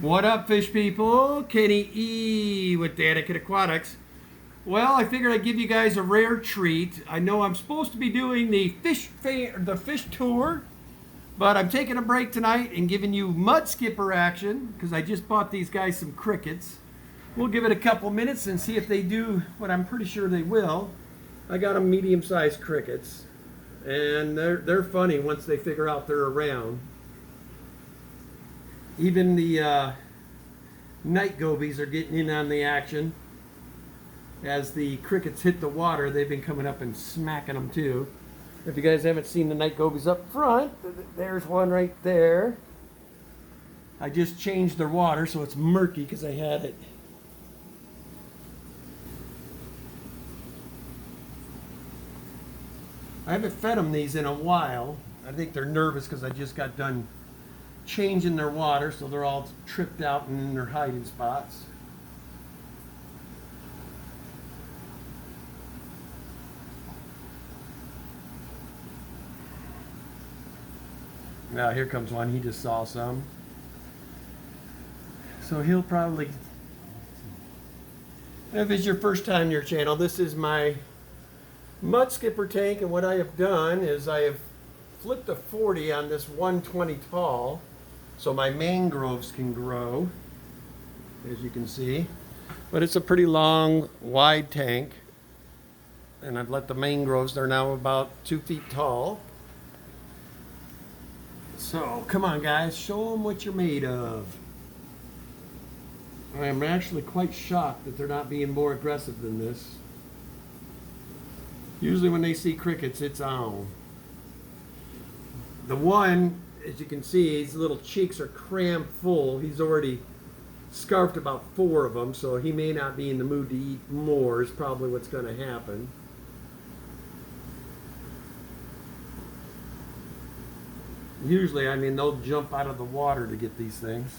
What up, fish people? Kenny E with Danica Aquatics. Well, I figured I'd give you guys a rare treat. I know I'm supposed to be doing the fish tour, but I'm taking a break tonight and giving you Mudskipper action because I just bought these guys some crickets. We'll give it a couple minutes and see if they do what I'm pretty sure they will. I got them medium-sized crickets, and they're funny once they figure out they're around. Even the night gobies are getting in on the action. As the crickets hit the water, they've been coming up and smacking them too. If you guys haven't seen the night gobies up front, there's one right there. I just changed their water so it's murky because I had it. I haven't fed them these in a while. I think they're nervous because I just got done changing their water, so they're all tripped out and in their hiding spots. Now here comes one. He just saw some, so he'll probably, if it's your first time to your channel, this is my Mudskipper tank, and what I have done is I have flipped a 40 on this 120 tall so my mangroves can grow, as you can see. But it's a pretty long, wide tank, and I've let the mangroves, they're now about 2 feet tall. So come on guys, show them what you're made of. I am actually quite shocked that they're not being more aggressive than this. Usually when they see crickets, it's on. The one, as you can see, his little cheeks are crammed full. He's already scarfed about 4 of them, so he may not be in the mood to eat more, is probably what's going to happen. Usually, I mean, they'll jump out of the water to get these things.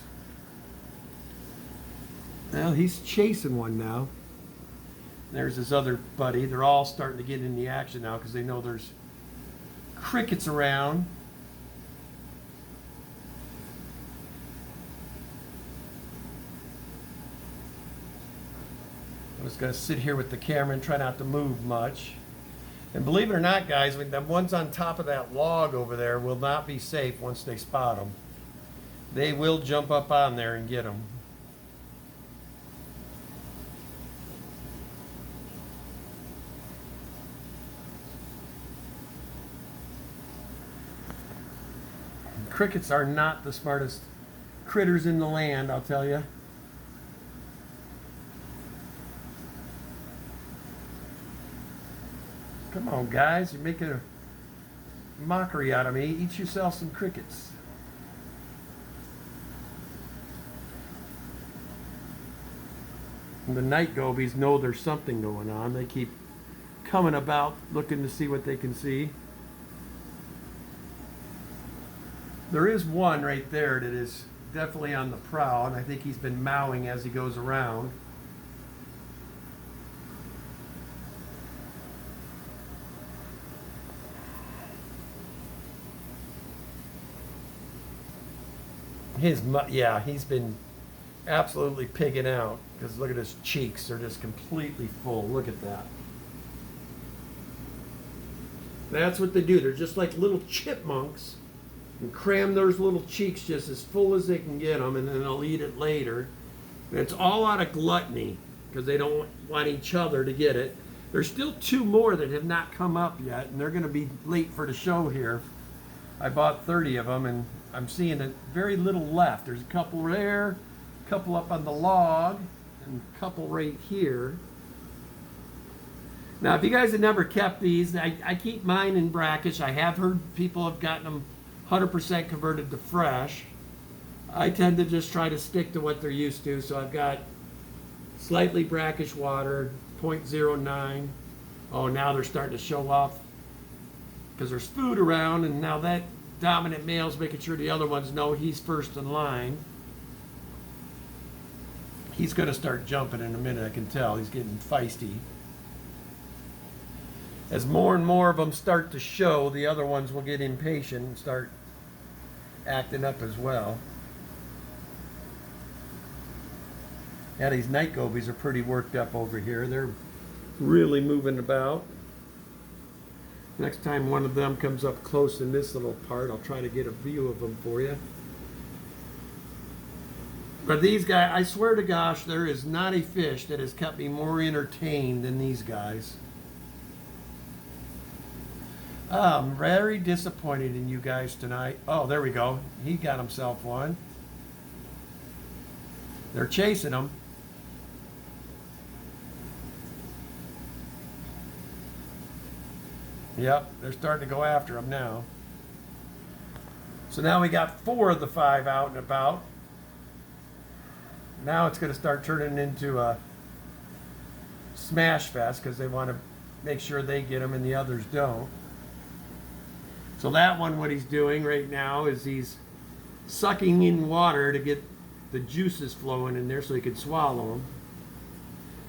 Well, he's chasing one now. There's his other buddy. They're all starting to get in the action now because they know there's crickets around. I'm just going to sit here with the camera and try not to move much. And believe it or not, guys, the ones on top of that log over there will not be safe once they spot them. They will jump up on there and get them. Crickets are not the smartest critters in the land, I'll tell you. Come on, guys, you're making a mockery out of me. Eat yourself some crickets. And the night gobies know there's something going on. They keep coming about looking to see what they can see. There is one right there that is definitely on the prowl, and I think he's been mowing as he goes around. Yeah, he's been absolutely pigging out because look at his cheeks. They're just completely full. Look at that. That's what they do. They're just like little chipmunks. And cram those little cheeks just as full as they can get them, and then they'll eat it later. And it's all out of gluttony because they don't want each other to get it. There's still 2 more that have not come up yet, and they're going to be late for the show here. I bought 30 of them, and I'm seeing very little left. There's a couple there, a couple up on the log, and a couple right here. Now, if you guys have never kept these, I keep mine in brackish. I have heard people have gotten them 100% converted to fresh. I tend to just try to stick to what they're used to, so I've got slightly brackish water, 0.09. Oh, now they're starting to show off because there's food around, and now that dominant male's making sure the other ones know he's first in line. He's going to start jumping in a minute, I can tell. He's getting feisty. As more and more of them start to show, the other ones will get impatient and start acting up as well. Yeah, these night gobies are pretty worked up over here. They're really moving about. Next time one of them comes up close in this little part, I'll try to get a view of them for you. But these guys, I swear to gosh, there is not a fish that has kept me more entertained than these guys. I'm very disappointed in you guys tonight. Oh, there we go. He got himself one. They're chasing him. Yep, they're starting to go after him now. So now we got 4 of the 5 out and about. Now it's going to start turning into a smash fest because they want to make sure they get them and the others don't. So that one, what he's doing right now is he's sucking in water to get the juices flowing in there so he can swallow them.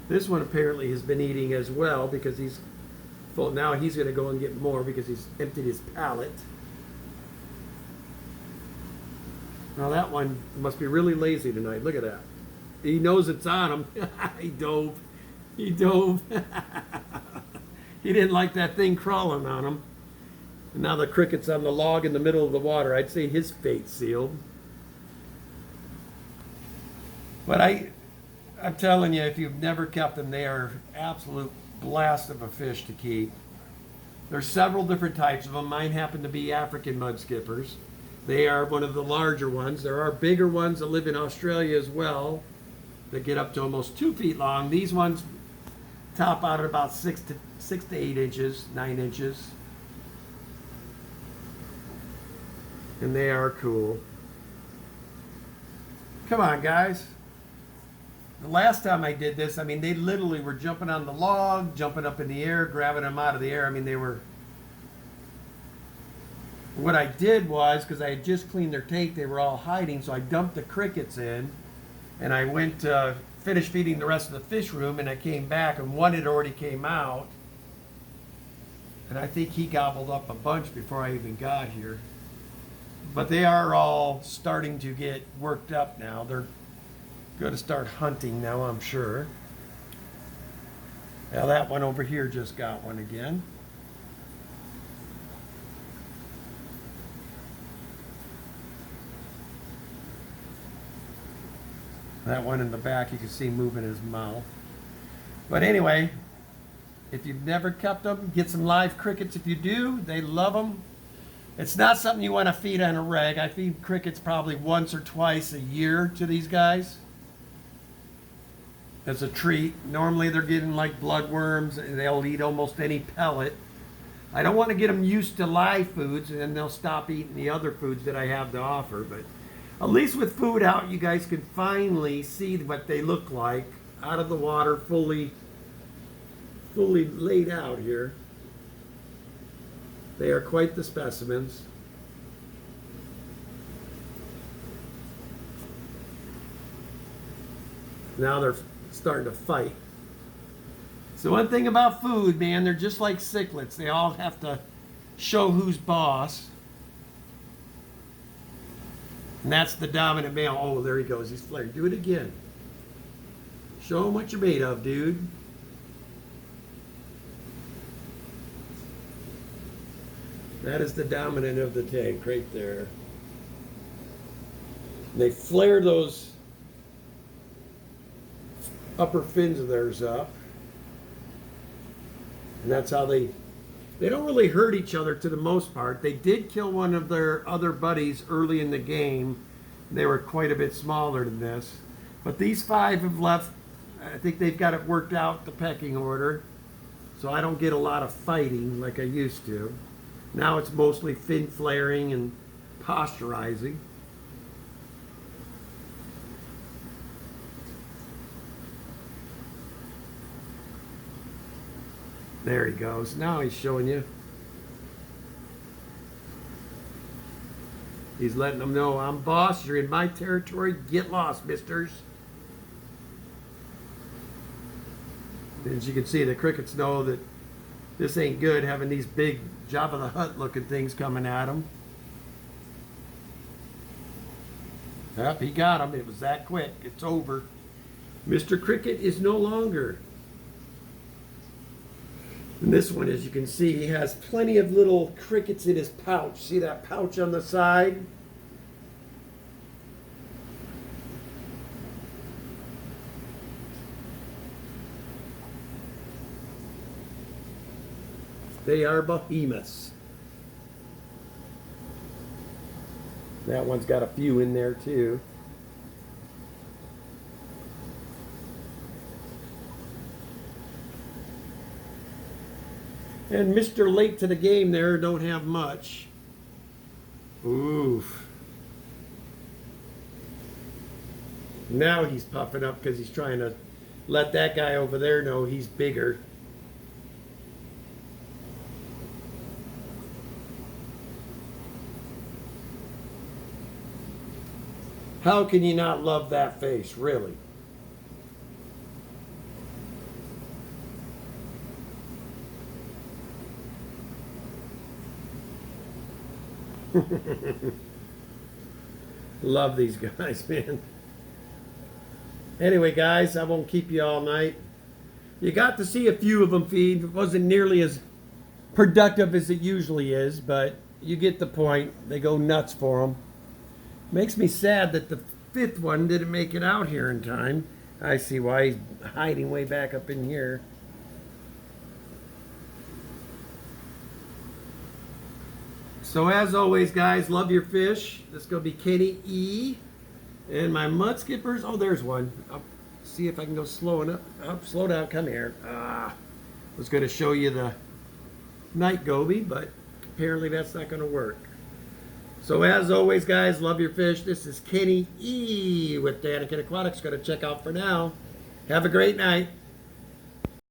This one apparently has been eating as well because he's full. Now he's going to go and get more because he's emptied his palate. Now that one must be really lazy tonight. Look at that. He knows it's on him. He dove. He dove. He didn't like that thing crawling on him. And now the cricket's on the log in the middle of the water. I'd say his fate's sealed. But I'm telling you, if you've never kept them, they are absolute blast of a fish to keep. There's several different types of them. Mine happen to be African mudskippers. They are one of the larger ones. There are bigger ones that live in Australia as well that get up to almost 2 feet long. These ones top out at about 6 to 8 inches, 9 inches. And they are cool. Come on, guys. The last time I did this, I mean, they literally were jumping on the log, jumping up in the air, grabbing them out of the air. I mean, they were... What I did was, because I had just cleaned their tank, they were all hiding, so I dumped the crickets in, and I went to finish feeding the rest of the fish room, and I came back, and one had already came out, and I think he gobbled up a bunch before I even got here. But they are all starting to get worked up now. They're going to start hunting now, I'm sure. Now that one over here just got one again. That one in the back, you can see moving his mouth. But anyway, if you've never kept them, get some live crickets. If you do, they love them. It's not something you want to feed on a reg. I feed crickets probably once or twice a year to these guys as a treat. Normally they're getting like bloodworms, and they'll eat almost any pellet. I don't want to get them used to live foods, and then they'll stop eating the other foods that I have to offer. But at least with food out, you guys can finally see what they look like out of the water, fully laid out here. They are quite the specimens. Now they're starting to fight. So one thing about food, man, they're just like cichlids. They all have to show who's boss. And that's the dominant male. Oh, there he goes. He's flared. Do it again. Show him what you're made of, dude. That is the dominant of the tank right there. And they flare those upper fins of theirs up. And that's how they don't really hurt each other to the most part. They did kill one of their other buddies early in the game. They were quite a bit smaller than this. But these 5 have left. I think they've got it worked out, the pecking order. So I don't get a lot of fighting like I used to. Now it's mostly fin flaring and posturizing. There he goes. Now he's showing you. He's letting them know, I'm boss, you're in my territory, get lost, misters. As you can see, the crickets know that this ain't good, having these big Jabba the Hutt looking things coming at him. Yep, he got him. It was that quick. It's over. Mr. Cricket is no longer. And this one, as you can see, he has plenty of little crickets in his pouch. See that pouch on the side? They are behemoths. That one's got a few in there too. And Mr. Late to the game there don't have much. Oof. Now he's puffing up because he's trying to let that guy over there know he's bigger. How can you not love that face, really? Love these guys, man. Anyway, guys, I won't keep you all night. You got to see a few of them feed. It wasn't nearly as productive as it usually is, but you get the point. They go nuts for them. Makes me sad that the fifth one didn't make it out here in time. I see why he's hiding way back up in here. So as always, guys, love your fish. This is going to be Kenny E. And my mudskippers. Oh, there's one. I'll see if I can go slow enough. Oh, slow down. Come here. I was going to show you the night goby, but apparently that's not going to work. So as always, guys, love your fish. This is Kenny E. with Daniken Aquatics. Going to check out for now. Have a great night.